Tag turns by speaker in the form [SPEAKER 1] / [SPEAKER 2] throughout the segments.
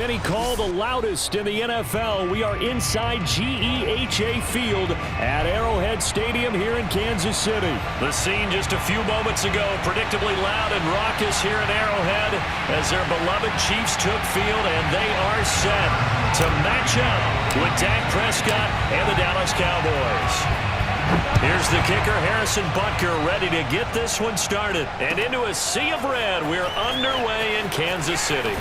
[SPEAKER 1] And he called the loudest in the NFL. We are inside GEHA Field at Arrowhead Stadium here in Kansas City. The scene just a few moments ago, predictably loud and raucous here in Arrowhead as their beloved Chiefs took field, and they are set to match up with Dak Prescott and the Dallas Cowboys. Here's the kicker, Harrison Butker, ready to get this one started. And into a sea of red, we're underway in Kansas City.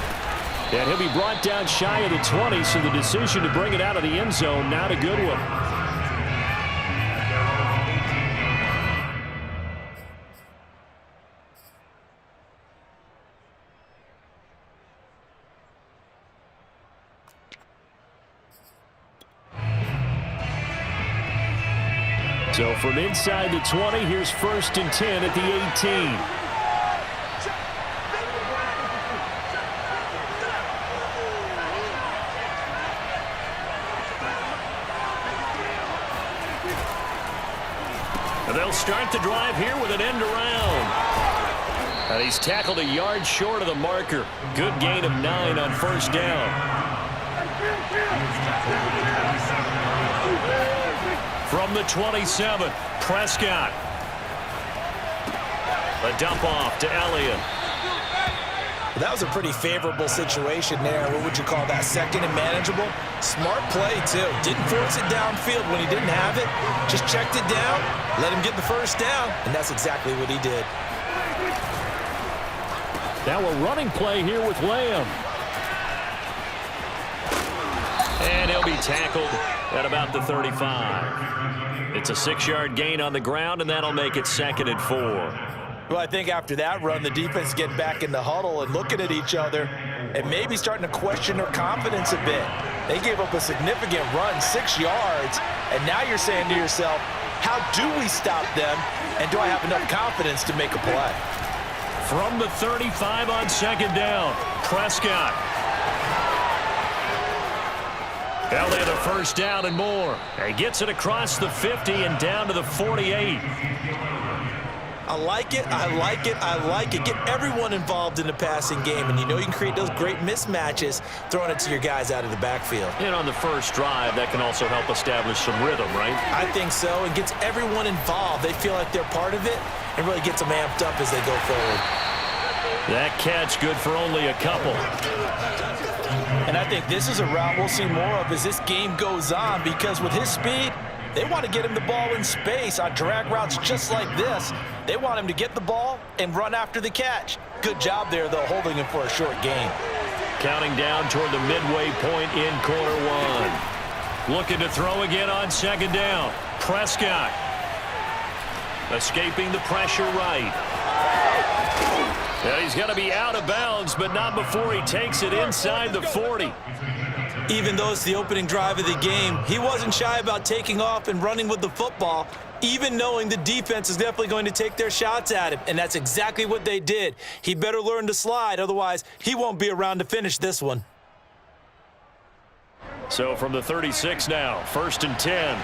[SPEAKER 1] And he'll be brought down shy of the 20, so the decision to bring it out of the end zone, not a good one. So from inside the 20, here's 1st and 10 at the 18. They'll start the drive here with an end around. And he's tackled a yard short of the marker. Good gain of 9 on 1st down. From the 27, Prescott. A dump off to Elliott.
[SPEAKER 2] That was a pretty favorable situation there. What would you call that? 2nd and manageable? Smart play, too. Didn't force it downfield when he didn't have it. Just checked it down, let him get the 1st down, and that's exactly what he did.
[SPEAKER 1] Now a running play here with Lamb. And he'll be tackled at about the 35. It's a 6-yard gain on the ground, and that'll make it 2nd and 4.
[SPEAKER 2] Well, I think after that run, the defense is getting back in the huddle and looking at each other and maybe starting to question their confidence a bit. They gave up a significant run, 6 yards, and now you're saying to yourself, how do we stop them, and do I have enough confidence to make a play?
[SPEAKER 1] From the 35 on 2nd down, Prescott. Elliott a 1st down and more. He gets it across the 50 and down to the 48.
[SPEAKER 2] I like it, I like it, I like it. Get everyone involved in the passing game, and you know you can create those great mismatches throwing it to your guys out of the backfield.
[SPEAKER 1] And on the first drive, that can also help establish some rhythm, right?
[SPEAKER 2] I think so, and gets everyone involved. They feel like they're part of it and really gets them amped up as they go forward.
[SPEAKER 1] That catch good for only a couple.
[SPEAKER 2] And I think this is a route we'll see more of as this game goes on, because with his speed, they want to get him the ball in space on drag routes just like this. They want him to get the ball and run after the catch. Good job there, though, holding him for a short gain.
[SPEAKER 1] Counting down toward the midway point in quarter 1. Looking to throw again on 2nd down. Prescott. Escaping the pressure right. And he's going to be out of bounds, but not before he takes it inside the 40.
[SPEAKER 2] Even though it's the opening drive of the game, he wasn't shy about taking off and running with the football, even knowing the defense is definitely going to take their shots at him, and that's exactly what they did. He better learn to slide, otherwise he won't be around to finish this one.
[SPEAKER 1] So from the 36 now, 1st and 10.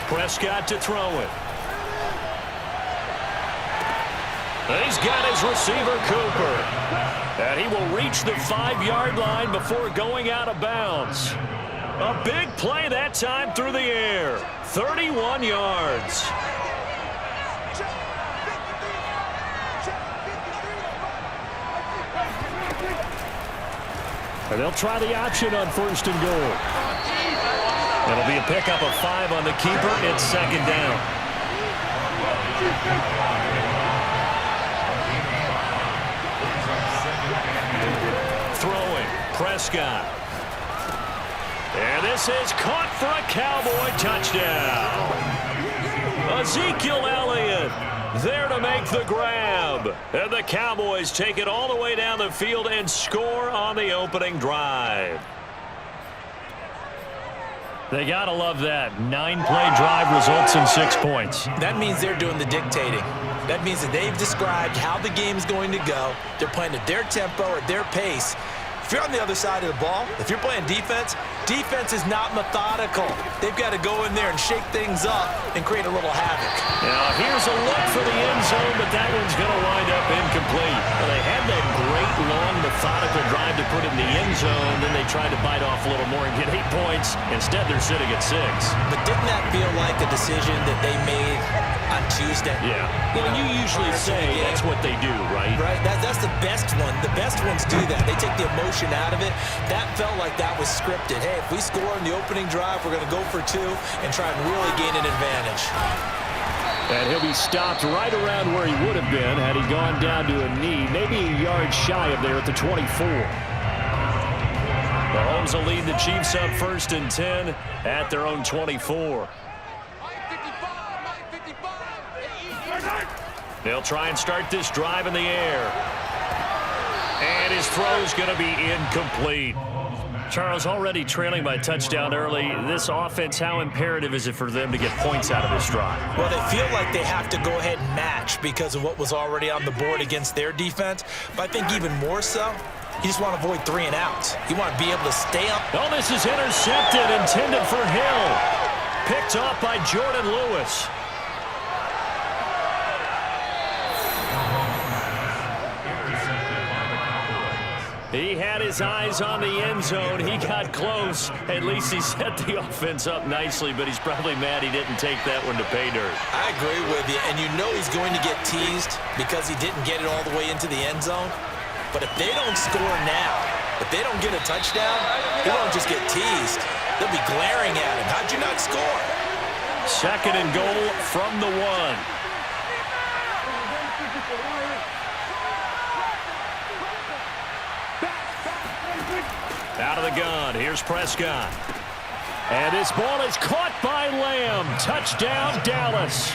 [SPEAKER 1] Prescott to throw it. He's got his receiver, Cooper. And he will reach the 5-yard line before going out of bounds. A big play that time through the air. 31 yards. And they'll try the option on 1st and goal. It'll be a pickup of 5 on the keeper. It's 2nd down. Throwing, Prescott. And this is caught for a Cowboy touchdown. Ezekiel Elliott there to make the grab. And the Cowboys take it all the way down the field and score on the opening drive. They got to love that. 9-play drive results in 6 points.
[SPEAKER 2] That means they're doing the dictating. That means that they've described how the game's going to go. They're playing at their tempo, at their pace. if you're on the other side of the ball, if you're playing defense, defense is not methodical. They've got to go in there and shake things up and create a little havoc.
[SPEAKER 1] Now here's a look for the end zone, but that one's going to wind up incomplete. Well, they had that great, long, methodical drive to put it in the end zone. Then they tried to bite off a little more and get 8 points. Instead, they're sitting at 6.
[SPEAKER 2] But didn't that feel like a decision that they made on Tuesday?
[SPEAKER 1] Yeah. Well, you usually say that's what they do, right?
[SPEAKER 2] Right. That's the best one. The best ones do that. They take the emotion out of it. That felt like that was scripted. Hey, if we score in the opening drive, we're going to go for 2 and try and really gain an advantage.
[SPEAKER 1] And he'll be stopped right around where he would have been had he gone down to a knee, maybe a yard shy of there at the 24. Mahomes will lead the Chiefs up 1st and 10 at their own 24. They'll try and start this drive in the air. And his throw's going to be incomplete. Charles, already trailing by touchdown early. This offense, how imperative is it for them to get points out of this drive?
[SPEAKER 2] Well, they feel like they have to go ahead and match because of what was already on the board against their defense. But I think even more so, you just want to avoid 3 and outs. You want to be able to stay up.
[SPEAKER 1] Oh, this is intercepted, intended for Hill. Picked off by Jordan Lewis. He had his eyes on the end zone. He got close. At least he set the offense up nicely, but he's probably mad he didn't take that one to pay dirt.
[SPEAKER 2] I agree with you, and you know he's going to get teased because he didn't get it all the way into the end zone. But if they don't score now, if they don't get a touchdown, he won't just get teased. They'll be glaring at him. How'd you not score?
[SPEAKER 1] 2nd and goal from the 1. Out of the gun, here's Prescott. And this ball is caught by Lamb. Touchdown, Dallas.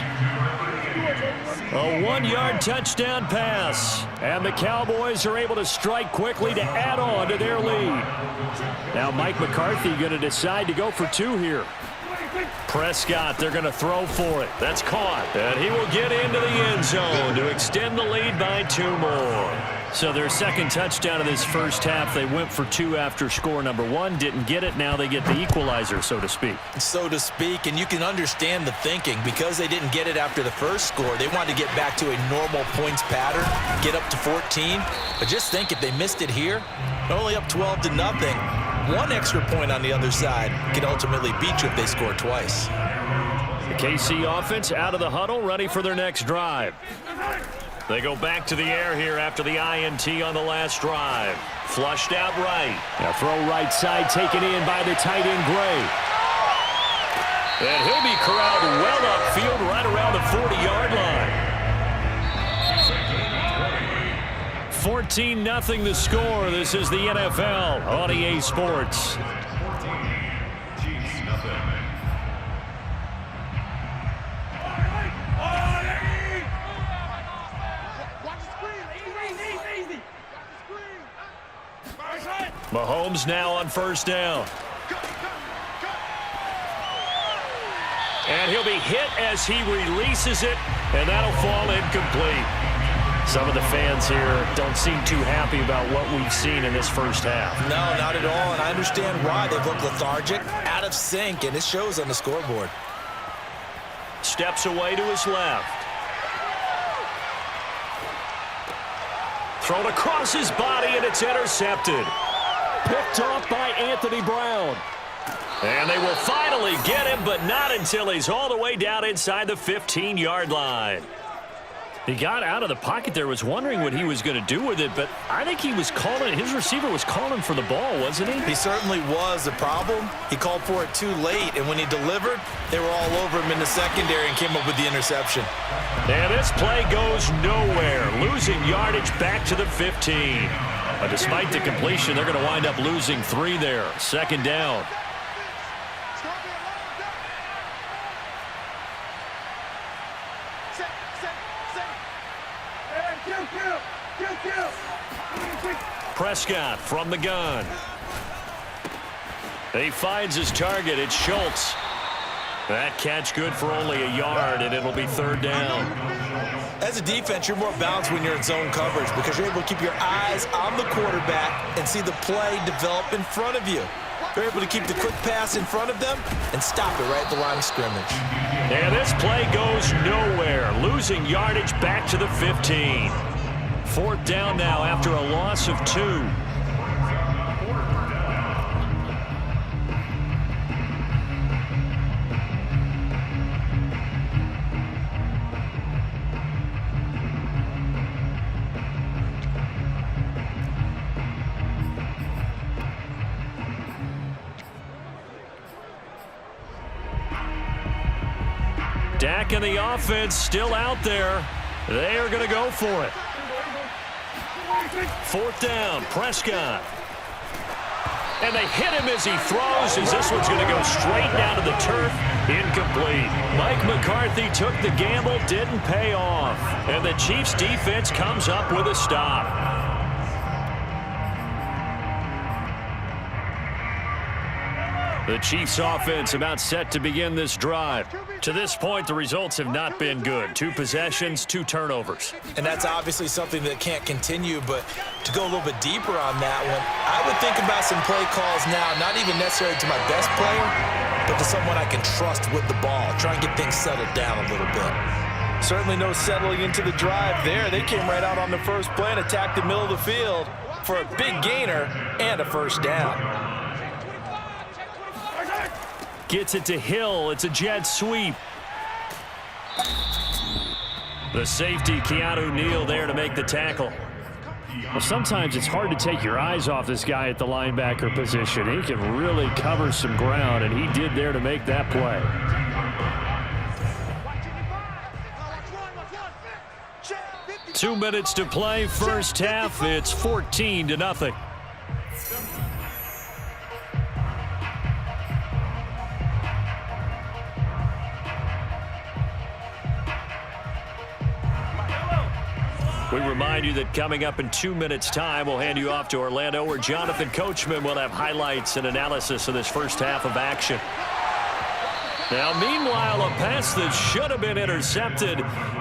[SPEAKER 1] A 1-yard touchdown pass. And the Cowboys are able to strike quickly to add on to their lead. Now Mike McCarthy going to decide to go for 2 here. Prescott, they're going to throw for it. That's caught. And he will get into the end zone to extend the lead by 2 more. So their 2nd touchdown of this first half, they went for 2 after score number 1. Didn't get it. Now they get the equalizer, so to speak.
[SPEAKER 2] So to speak, and you can understand the thinking. Because they didn't get it after the first score, they wanted to get back to a normal points pattern, get up to 14. But just think, if they missed it here, only up 12-0. 1 extra point on the other side can ultimately beat you if they score twice.
[SPEAKER 1] The KC offense out of the huddle, ready for their next drive. They go back to the air here after the INT on the last drive. Flushed out right. Now throw right side taken in by the tight end Gray. And he'll be corralled well upfield right around the 40-yard line. 14-0 the score. This is the NFL on EA Sports. Mahomes now on 1st down. And he'll be hit as he releases it, and that'll fall incomplete. Some of the fans here don't seem too happy about what we've seen in this first half.
[SPEAKER 2] No, not at all, and I understand why. They've looked lethargic, out of sync, and it shows on the scoreboard.
[SPEAKER 1] Steps away to his left. Thrown across his body, and it's intercepted. Picked off by Anthony Brown. And they will finally get him, but not until he's all the way down inside the 15-yard line. He got out of the pocket there, was wondering what he was going to do with it, but I think he was calling, his receiver was calling for the ball, wasn't he?
[SPEAKER 2] He certainly was. The problem, he called for it too late, and when he delivered, they were all over him in the secondary and came up with the interception.
[SPEAKER 1] And this play goes nowhere, losing yardage back to the 15. But despite the completion, they're going to wind up losing 3 there. 2nd down. Prescott from the gun. He finds his target. It's Schultz. That catch good for only a yard, and it'll be 3rd down.
[SPEAKER 2] As a defense, you're more balanced when you're in zone coverage because you're able to keep your eyes on the quarterback and see the play develop in front of you. You're able to keep the quick pass in front of them and stop it right at the line of scrimmage.
[SPEAKER 1] And this play goes nowhere, losing yardage back to the 15. 4th down now after a loss of 2. Dak and the offense still out there. They are going to go for it. 4th down, Prescott. And they hit him as he throws, as this one's going to go straight down to the turf. Incomplete. Mike McCarthy took the gamble, didn't pay off. And the Chiefs defense comes up with a stop. The Chiefs offense about set to begin this drive. To this point, the results have not been good. 2 possessions, 2 turnovers.
[SPEAKER 2] And that's obviously something that can't continue, but to go a little bit deeper on that one, I would think about some play calls now, not even necessarily to my best player, but to someone I can trust with the ball. Try and get things settled down a little bit. Certainly no settling into the drive there. They came right out on the first play and attacked the middle of the field for a big gainer and a first down.
[SPEAKER 1] Gets it to Hill. It's a jet sweep. The safety, Keanu Neal, there to make the tackle. Well, sometimes it's hard to take your eyes off this guy at the linebacker position. He can really cover some ground, and he did there to make that play. Two minutes to play, first half. It's 14-0. We remind you that coming up in 2 minutes' time, we'll hand you off to Orlando, where Jonathan Coachman will have highlights and analysis of this first half of action. Now, meanwhile, a pass that should have been intercepted,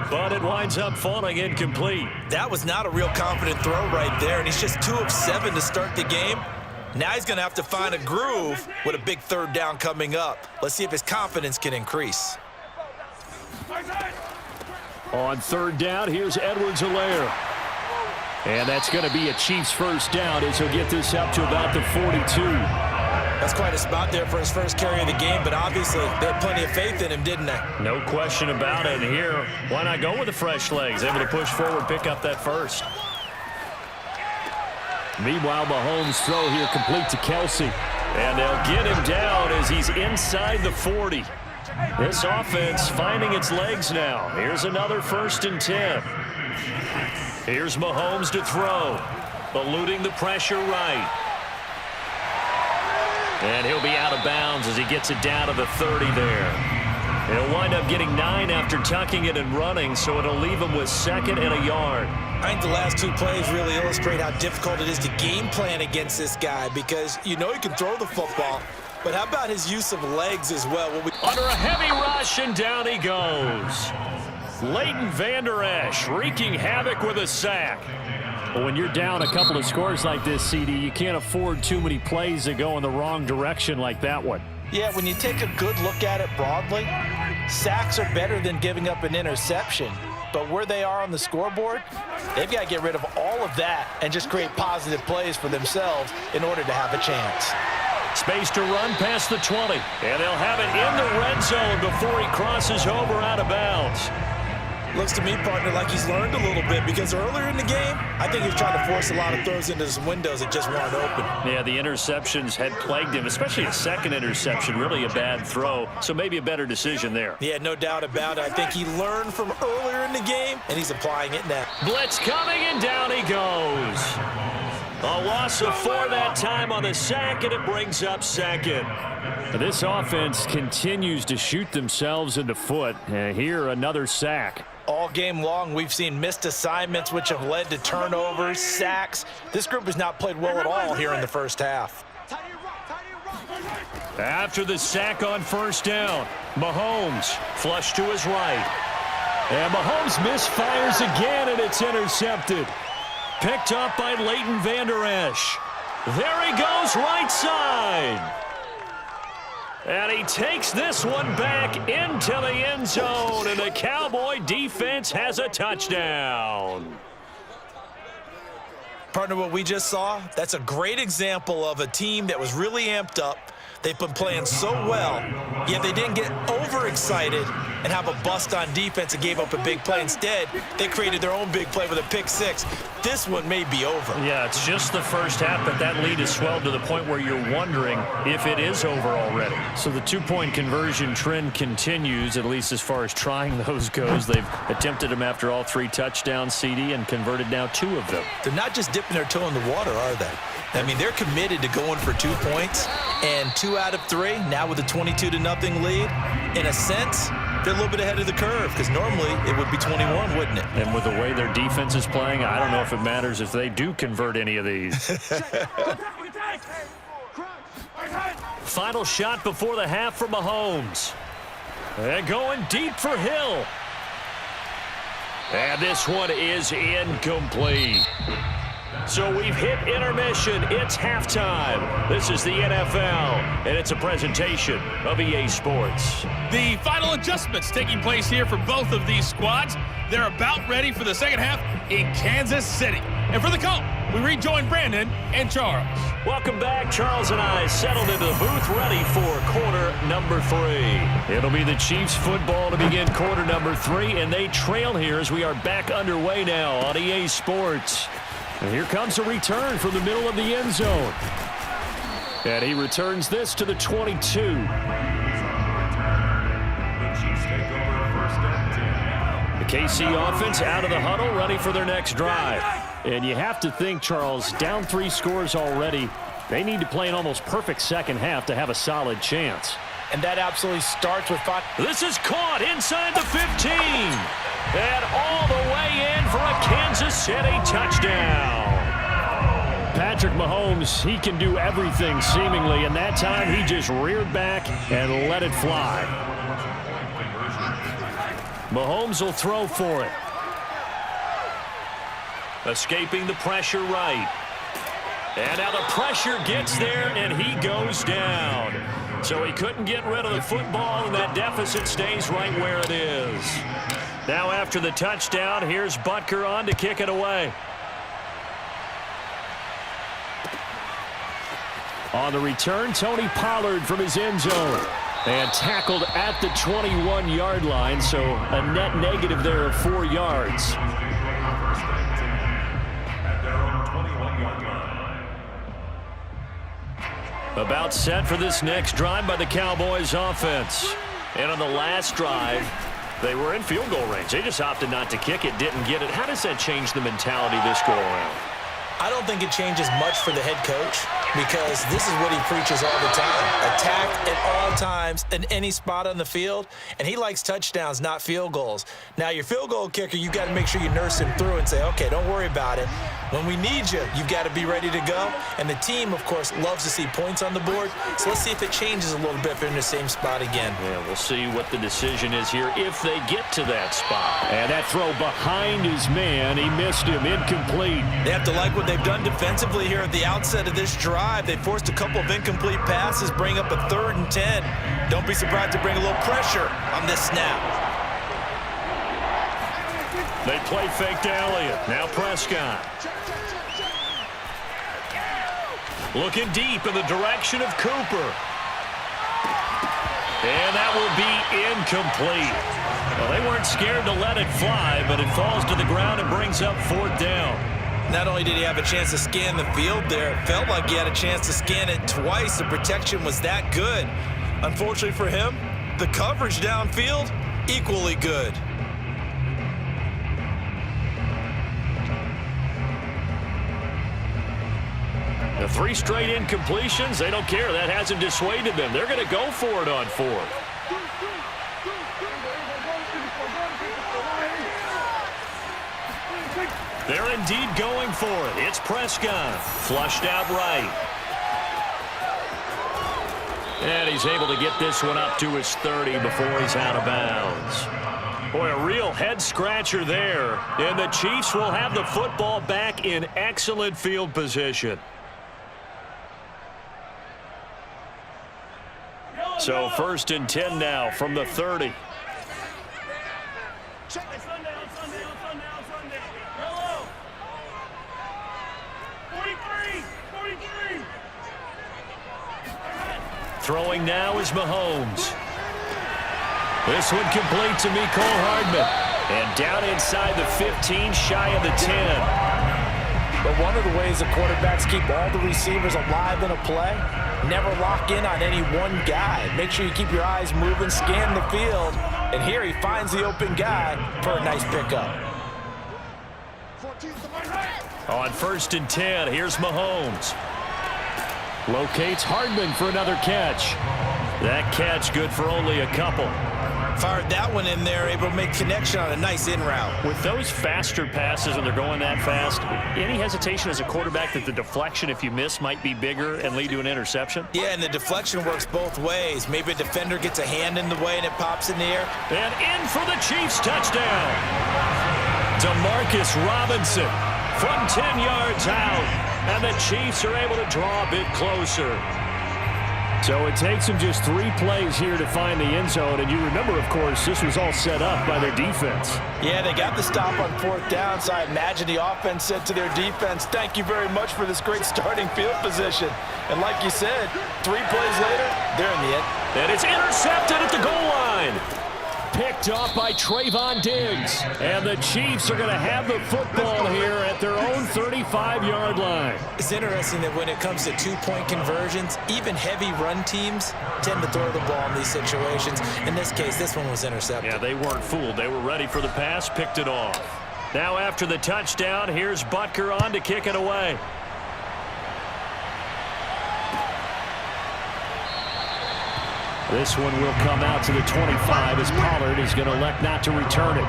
[SPEAKER 1] but it winds up falling incomplete.
[SPEAKER 2] That was not a real confident throw right there, and he's just 2 of 7 to start the game. Now he's going to have to find a groove with a big 3rd down coming up. Let's see if his confidence can increase.
[SPEAKER 1] On 3rd down, here's Edwards-Helaire. And that's going to be a Chiefs first down as he'll get this up to about the 42.
[SPEAKER 2] That's quite a spot there for his first carry of the game, but obviously they had plenty of faith in him, didn't they?
[SPEAKER 1] No question about it. And here, why not go with the fresh legs? Able to push forward, pick up that first. Meanwhile, Mahomes' throw here complete to Kelsey. And they'll get him down as he's inside the 40. This offense finding its legs now. Here's another 1st and 10. Here's Mahomes to throw. Eluding the pressure right. And he'll be out of bounds as he gets it down to the 30 there. He'll wind up getting 9 after tucking it and running, so it'll leave him with 2nd and a yard.
[SPEAKER 2] I think the last 2 plays really illustrate how difficult it is to game plan against this guy because you know he can throw the football, but how about his use of legs as well?
[SPEAKER 1] Under a heavy rush, and down he goes. Leighton Vander Esch wreaking havoc with a sack. But when you're down a couple of scores like this, CD, you can't afford too many plays that go in the wrong direction like that one.
[SPEAKER 2] Yeah, when you take a good look at it broadly, sacks are better than giving up an interception. But where they are on the scoreboard, they've got to get rid of all of that and just create positive plays for themselves in order to have a chance.
[SPEAKER 1] Space to run past the 20, and they'll have it in the red zone before he crosses over out of bounds.
[SPEAKER 2] Looks to me, partner, like he's learned a little bit because earlier in the game, I think he was trying to force a lot of throws into some windows that just weren't open.
[SPEAKER 1] Yeah, the interceptions had plagued him, especially a 2nd interception, really a bad throw, so maybe a better decision there.
[SPEAKER 2] Yeah, no doubt about it. I think he learned from earlier in the game, and he's applying it now.
[SPEAKER 1] Blitz coming, and down he goes. A loss of 4 that time on the sack, and it brings up 2nd. This offense continues to shoot themselves in the foot. Here, another sack.
[SPEAKER 2] All game long, we've seen missed assignments, which have led to turnovers, sacks. This group has not played well at all here in the first half.
[SPEAKER 1] After the sack on 1st down, Mahomes flush to his right. And Mahomes misfires again, and it's intercepted. Picked up by Leighton Vander Esch. There he goes, right side. And he takes this one back into the end zone, and the Cowboy defense has a touchdown.
[SPEAKER 2] Partner, what we just saw, that's a great example of a team that was really amped up. They've been playing so well, yet they didn't get overexcited and have a bust on defense and gave up a big play. Instead, they created their own big play with a pick six. This one may be over.
[SPEAKER 1] Yeah, it's just the first half, but that lead has swelled to the point where you're wondering if it is over already. So the two-point conversion trend continues, at least as far as trying those goes. They've attempted them after all three touchdowns, CD, and converted now 2 of them.
[SPEAKER 2] They're not just dipping their toe in the water, are they? I mean, they're committed to going for 2 points, and 2 out of 3, now with a 22-0 lead. In a sense, they're a little bit ahead of the curve, because normally it would be 21, wouldn't it?
[SPEAKER 1] And with the way their defense is playing, I don't know if it matters if they do convert any of these. Final shot before the half for Mahomes. And going deep for Hill. And this one is incomplete. So we've hit intermission. It's halftime. This is the NFL, and it's a presentation of EA Sports.
[SPEAKER 3] The final adjustments taking place here for both of these squads. They're about ready for the second half in Kansas City. And for the call, we rejoin Brandon and Charles.
[SPEAKER 1] Welcome back. Charles and I settled into the booth ready for quarter number 3. It'll be the Chiefs football to begin quarter number 3, and they trail here as we are back underway now on EA Sports. And here comes a return from the middle of the end zone. And he returns this to the 22. The KC offense out of the huddle, ready for their next drive. And you have to think, Charles, down 3 scores already. They need to play an almost perfect second half to have a solid chance.
[SPEAKER 2] And that absolutely starts with 5.
[SPEAKER 1] This is caught inside the 15. And all the way in for a Kansas City touchdown. Patrick Mahomes, he can do everything seemingly, and that time he just reared back and let it fly. Mahomes will throw for it. Escaping the pressure right. And now the pressure gets there, and he goes down. So he couldn't get rid of the football, and that deficit stays right where it is. Now after the touchdown, here's Butker on to kick it away. On the return, Tony Pollard from his end zone. And tackled at the 21-yard line, so a net negative there of 4 yards. About set for this next drive by the Cowboys offense. And on the last drive, they were in field goal range. They just opted not to kick it, didn't get it. How does that change the mentality this go around?
[SPEAKER 2] I don't think it changes much for the head coach, because this is what he preaches all the time. Attack at all times in any spot on the field, and he likes touchdowns, not field goals. Now, your field goal kicker, you've got to make sure you nurse him through and say, okay, don't worry about it. When we need you, you've got to be ready to go. And the team, of course, loves to see points on the board. So let's see if it changes a little bit if they're in the same spot again.
[SPEAKER 1] Yeah, we'll see what the decision is here if they get to that spot. And that throw behind his man, he missed him, incomplete.
[SPEAKER 2] They have to like what they've done defensively here at the outset of this drive. They forced a couple of incomplete passes, bring up a 3rd and 10. Don't be surprised to bring a little pressure on this snap.
[SPEAKER 1] They play fake to Elliott. Now Prescott. Looking deep in the direction of Cooper. And that will be incomplete. Well, they weren't scared to let it fly, but it falls to the ground and brings up 4th down.
[SPEAKER 2] Not only did he have a chance to scan the field there, it felt like he had a chance to scan it twice. The protection was that good. Unfortunately for him, the coverage downfield, equally good.
[SPEAKER 1] The 3 straight incompletions, they don't care. That hasn't dissuaded them. They're going to go for it on 4th. They're indeed going for it. It's Prescott. Flushed out right. And he's able to get this one up to his 30 before he's out of bounds. Boy, a real head-scratcher there. And the Chiefs will have the football back in excellent field position. So 1st and 10 now from the 30. Throwing now is Mahomes. This one complete to Mecole Hardman. And down inside the 15, shy of the 10.
[SPEAKER 2] But one of the ways the quarterbacks keep all the receivers alive in a play, never lock in on any one guy. Make sure you keep your eyes moving, scan the field, and here he finds the open guy for a nice pickup.
[SPEAKER 1] On 1st and 10, here's Mahomes. Locates Hardman for another catch. That catch good for only a couple.
[SPEAKER 2] Fired that one in there, able to make connection on a nice in route.
[SPEAKER 1] With those faster passes when they're going that fast, any hesitation as a quarterback that the deflection, if you miss, might be bigger and lead to an interception?
[SPEAKER 2] Yeah, and the deflection works both ways. Maybe a defender gets a hand in the way and it pops in the air.
[SPEAKER 1] And in for the Chiefs touchdown. Demarcus Robinson from 10 yards out. And the Chiefs are able to draw a bit closer. So it takes them just 3 plays here to find the end zone. And you remember, of course, this was all set up by their defense.
[SPEAKER 2] Yeah, they got the stop on 4th down, so I imagine the offense said to their defense, thank you very much for this great starting field position. And like you said, 3 plays later, they're in the end.
[SPEAKER 1] And it's intercepted at the goal line. Picked off by Trayvon Diggs. And the Chiefs are going to have the football here at their own 35-yard line.
[SPEAKER 2] It's interesting that when it comes to 2-point conversions, even heavy run teams tend to throw the ball in these situations. In this case, this one was intercepted.
[SPEAKER 1] Yeah, they weren't fooled. They were ready for the pass, picked it off. Now after the touchdown, here's Butker on to kick it away. This one will come out to the 25 as Pollard is going to elect not to return it.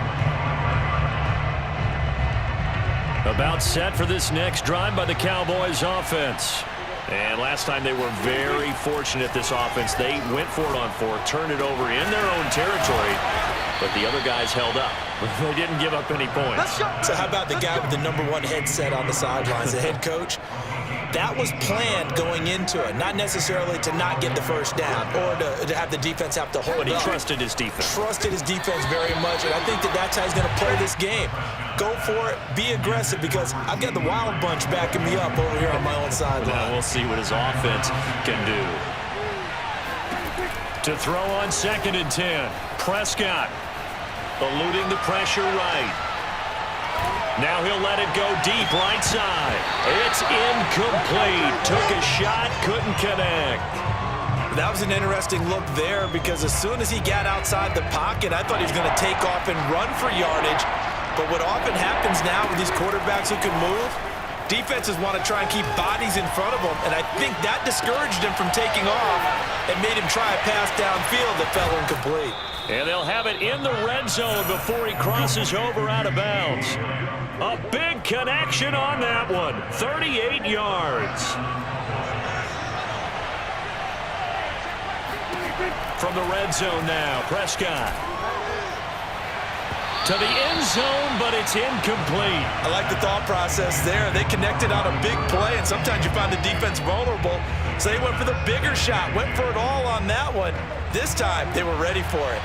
[SPEAKER 1] About set for this next drive by the Cowboys offense. And last time they were very fortunate, this offense. They went for it on 4, turned it over in their own territory, but the other guys held up. They didn't give up any points.
[SPEAKER 2] So how about the guy with the #1 headset on the sidelines, the head coach? That was planned going into it, not necessarily to not get the first down or to have the defense have to hold up.
[SPEAKER 1] But he trusted his defense.
[SPEAKER 2] Trusted his defense very much, and I think that that's how he's going to play this game. Go for it, be aggressive, because I've got the wild bunch backing me up over here on my own sideline.
[SPEAKER 1] Now we'll see what his offense can do. To throw on 2nd and 10, Prescott eluding the pressure right. Now he'll let it go deep right side. It's incomplete. Took a shot, couldn't connect.
[SPEAKER 2] That was an interesting look there, because as soon as he got outside the pocket, I thought he was going to take off and run for yardage. But what often happens now with these quarterbacks who can move, defenses want to try and keep bodies in front of them, and I think that discouraged him from taking off and made him try a pass downfield that fell incomplete.
[SPEAKER 1] And they'll have it in the red zone before he crosses over out of bounds. A big connection on that one. 38 yards. From the red zone now, Prescott. To the end zone, but it's incomplete.
[SPEAKER 2] I like the thought process there. They connected on a big play, and sometimes you find the defense vulnerable. So they went for the bigger shot, went for it all on that one. This time, they were ready for it.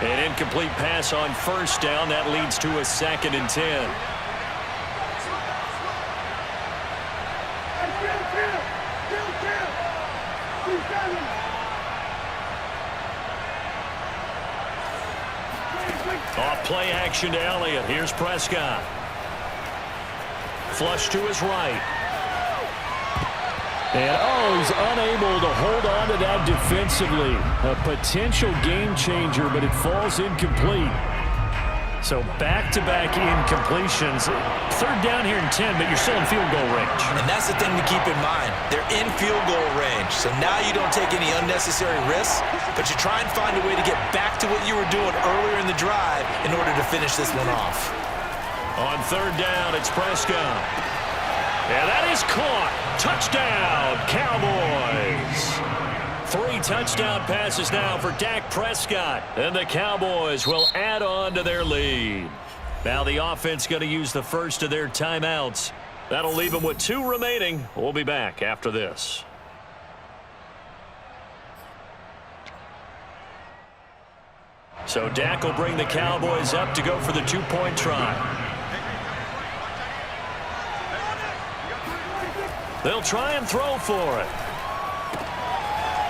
[SPEAKER 1] An incomplete pass on 1st down. That leads to a 2nd and 10. Off play action to Elliott. Here's Prescott. Flush to his right. And, he's unable to hold on to that defensively. A potential game changer, but it falls incomplete. So back-to-back incompletions. 3rd down here and 10, but you're still in field goal range.
[SPEAKER 2] And that's the thing to keep in mind. They're in field goal range. So now you don't take any unnecessary risks, but you try and find a way to get back to what you were doing earlier in the drive in order to finish this one off.
[SPEAKER 1] On 3rd down, it's Prescott. Yeah, that is caught. Touchdown, Cowboys. 3 touchdown passes now for Dak Prescott. And the Cowboys will add on to their lead. Now the offense going to use the first of their timeouts. That'll leave them with 2 remaining. We'll be back after this. So Dak will bring the Cowboys up to go for the 2-point try. They'll try and throw for it.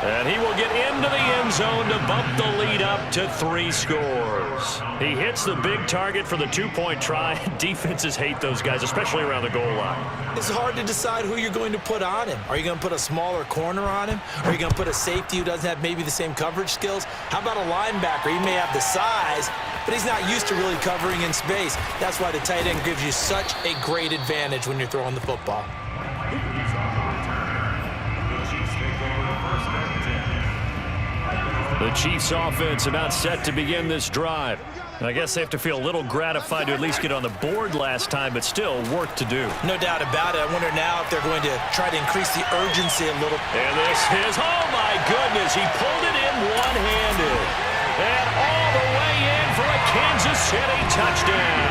[SPEAKER 1] And he will get into the end zone to bump the lead up to 3 scores. He hits the big target for the 2-point try. Defenses hate those guys, especially around the goal line.
[SPEAKER 2] It's hard to decide who you're going to put on him. Are you going to put a smaller corner on him? Are you going to put a safety who doesn't have maybe the same coverage skills? How about a linebacker? He may have the size, but he's not used to really covering in space. That's why the tight end gives you such a great advantage when you're throwing the football.
[SPEAKER 1] The Chiefs offense about set to begin this drive. And I guess they have to feel a little gratified to at least get on the board last time, but still work to do.
[SPEAKER 2] No doubt about it. I wonder now if they're going to try to increase the urgency a little.
[SPEAKER 1] And this is, oh my goodness, he pulled it in one-handed. And all the way in for a Kansas City touchdown.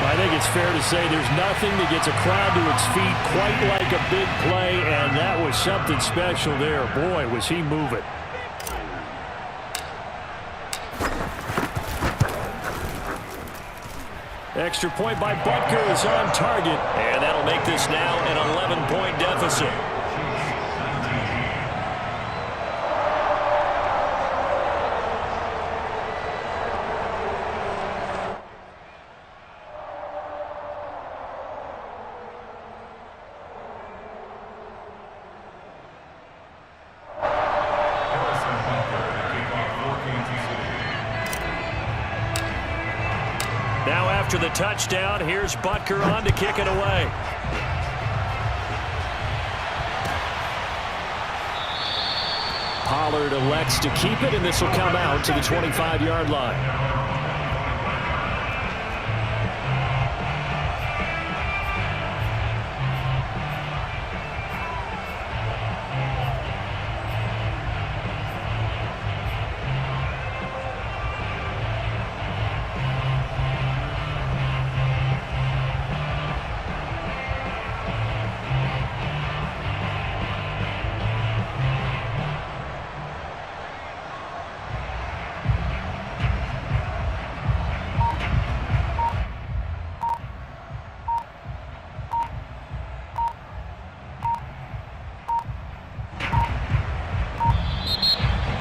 [SPEAKER 4] I think it's fair to say there's nothing that gets a crowd to its feet quite like a big play, and that was something special there. Boy, was he moving. Extra point by Butker is on target.
[SPEAKER 1] And that'll make this now an 11-point deficit. Now after the touchdown, here's Butker on to kick it away.
[SPEAKER 4] Pollard elects to keep it, and this will come out to the 25-yard line.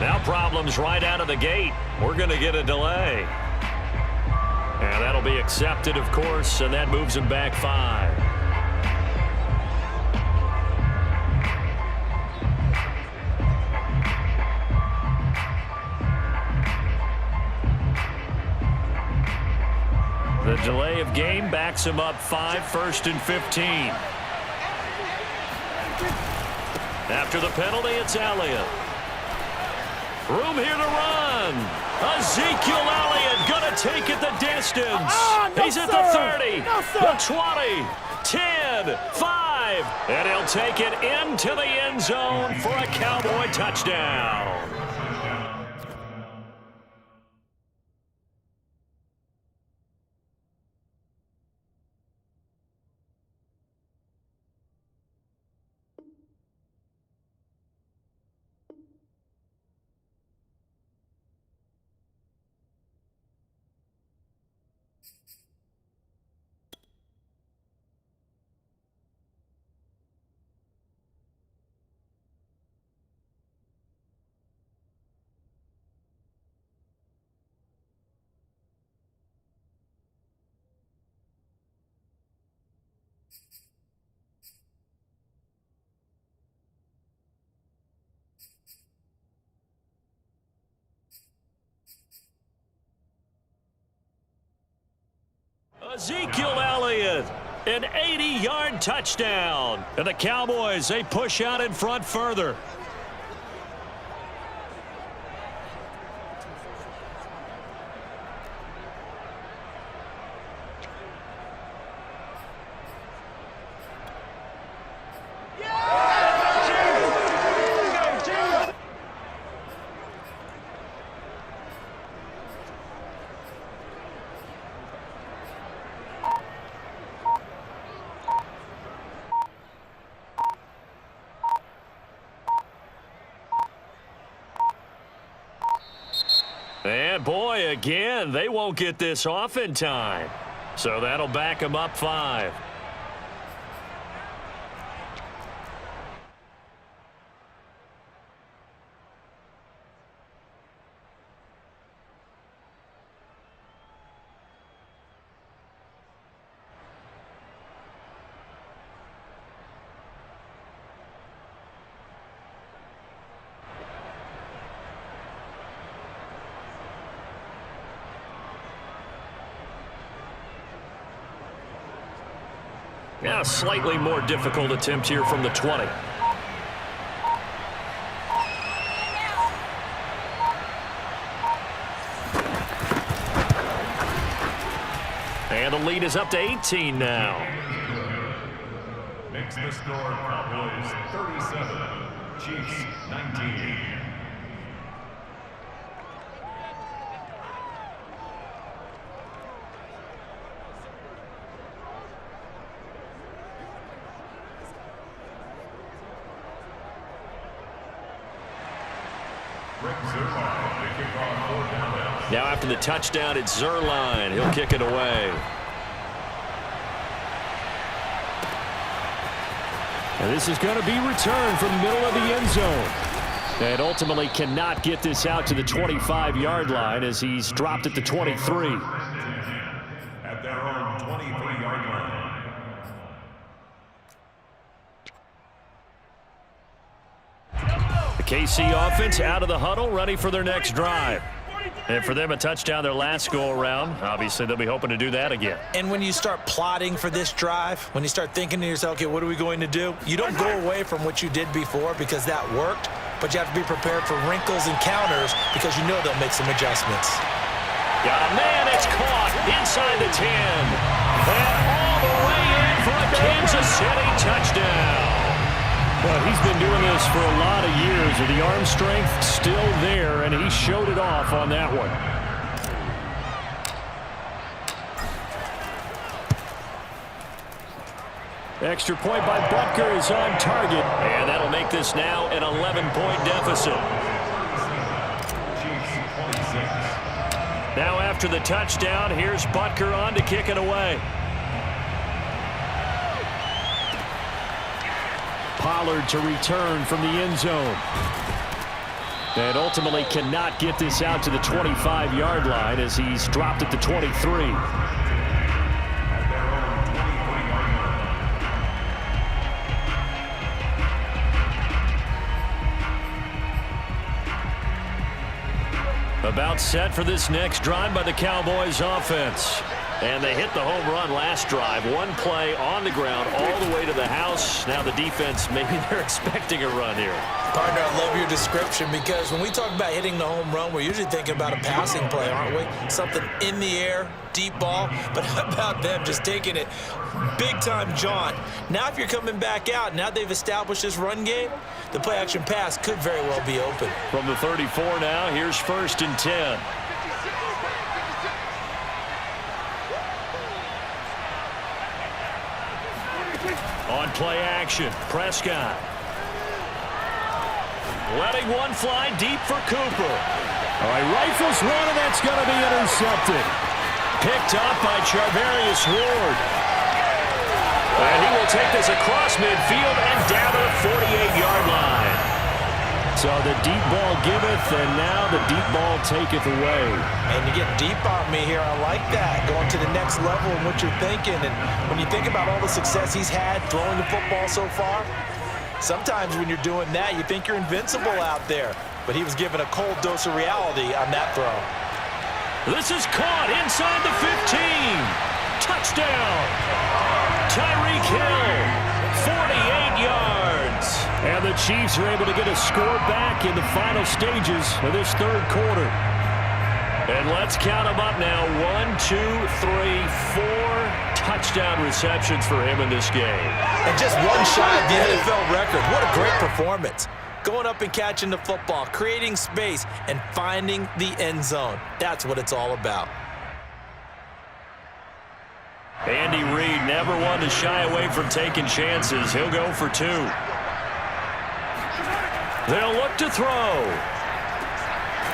[SPEAKER 1] Now problems right out of the gate. We're going to get a delay. And that'll be accepted, of course, and that moves him back 5. The delay of game backs him up 5, 1st and 15. After the penalty, it's Elliott. Room here to run. Ezekiel Elliott going to take it the distance. He's at the 30, the 20, 10, 5, and he'll take it into the end zone for a Cowboy touchdown. Ezekiel Elliott, an 80-yard touchdown. And the Cowboys, they push out in front further. And boy, again, they won't get this off in time. So that'll back them up 5. Now a slightly more difficult attempt here from the 20. And the lead is up to 18 now.
[SPEAKER 5] Makes the score Cowboys 37, Chiefs 19.
[SPEAKER 1] Now after the touchdown, it's Zerline. He'll kick it away.
[SPEAKER 4] And this is going to be returned from the middle of the end zone. And ultimately cannot get this out to the 25-yard line as he's dropped at the 23.
[SPEAKER 5] At their own 23-yard line.
[SPEAKER 1] The KC offense out of the huddle, ready for their next drive. And for them, a touchdown their last go-around. Obviously, they'll be hoping to do that again.
[SPEAKER 2] And when you start plotting for this drive, when you start thinking to yourself, okay, what are we going to do? You don't go away from what you did before because that worked, but you have to be prepared for wrinkles and counters because you know they'll make some adjustments.
[SPEAKER 1] Got a man, it's caught inside the 10. And all the way in for a Kansas City touchdown.
[SPEAKER 4] Well, he's been doing this for a lot of years with the arm strength still there, and he showed it off on that one. Extra point by Butker is on target.
[SPEAKER 1] And that'll make this now an 11-point deficit. Now after the touchdown, here's Butker on to kick it away.
[SPEAKER 4] Pollard to return from the end zone. And ultimately cannot get this out to the 25-yard line as he's dropped at the 23. About set for this next drive by the Cowboys offense. And they hit the home run last drive. One play on the ground all the way to the house. Now the defense, maybe they're expecting a run here.
[SPEAKER 2] Partner, I love your description because when we talk about hitting the home run, we're usually thinking about a passing play, aren't we? Something in the air, deep ball. But how about them just taking it big-time jaunt? Now if you're coming back out, now they've established this run game, the play-action pass could very well be open.
[SPEAKER 1] From the 34 now, here's 1st and 10. On play action, Prescott. Letting one fly deep for Cooper.
[SPEAKER 4] All right, rifles one, and that's going to be intercepted.
[SPEAKER 1] Picked up by Charvarius Ward. And he will take this across midfield and down to the 48-yard line.
[SPEAKER 4] So the deep ball giveth, and now the deep ball taketh away.
[SPEAKER 2] And you get deep on me here. I like that, going to the next level in what you're thinking. And when you think about all the success he's had throwing the football so far, sometimes when you're doing that, you think you're invincible out there. But he was given a cold dose of reality on that throw.
[SPEAKER 1] This is caught inside the 15. Touchdown. Tyreek Hill, 48 yards.
[SPEAKER 4] And the Chiefs are able to get a score back in the final stages of this third quarter.
[SPEAKER 1] And let's count them up now. 1, 2, 3, 4 touchdown receptions for him in this game.
[SPEAKER 2] And just one shy of the NFL record. What a great performance. Going up and catching the football, creating space, and finding the end zone. That's what it's all about.
[SPEAKER 1] Andy Reid never one to shy away from taking chances. He'll go for 2. They'll look to throw.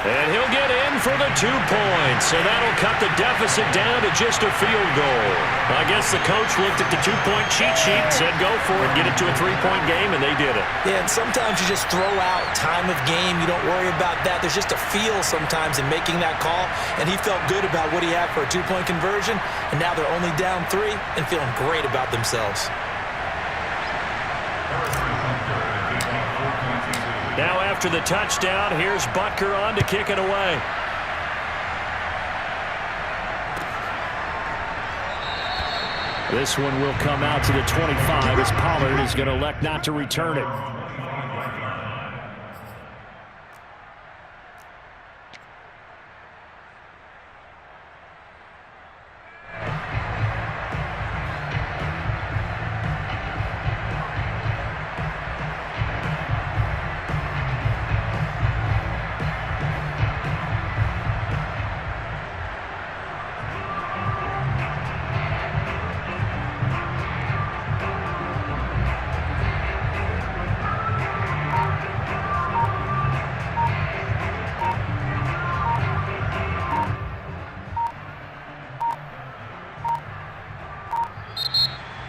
[SPEAKER 4] And he'll get in for the 2 points, and that'll cut the deficit down to just a field goal. I guess the coach looked at the 2-point cheat sheet, said go for it, get it to a 3-point game, and they did it.
[SPEAKER 2] Yeah, and sometimes you just throw out time of game. You don't worry about that. There's just a feel sometimes in making that call, and he felt good about what he had for a 2-point conversion, and now they're only down 3 and feeling great about themselves.
[SPEAKER 4] Now after the touchdown, here's Butker on to kick it away.
[SPEAKER 1] This one will come out to the 25 as Pollard is going to elect not to return it.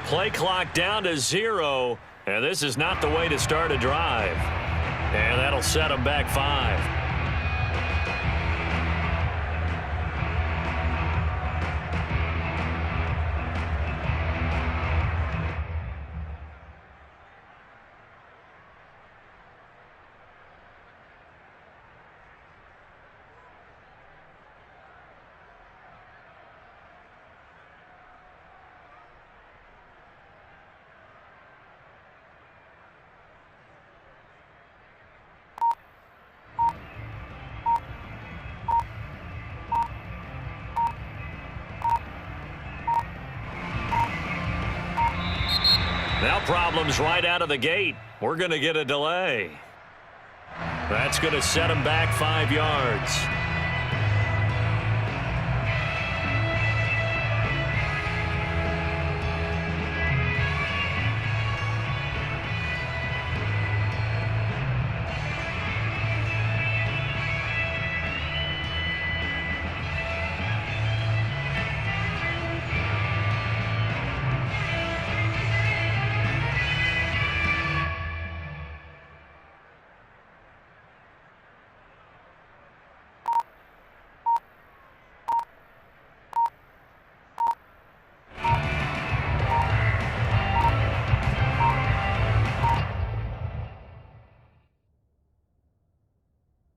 [SPEAKER 4] Play clock down to 0, and this is not the way to start a drive. And that'll set them back 5. Now problems right out of the gate. We're going to get a delay. That's going to set them back 5 yards.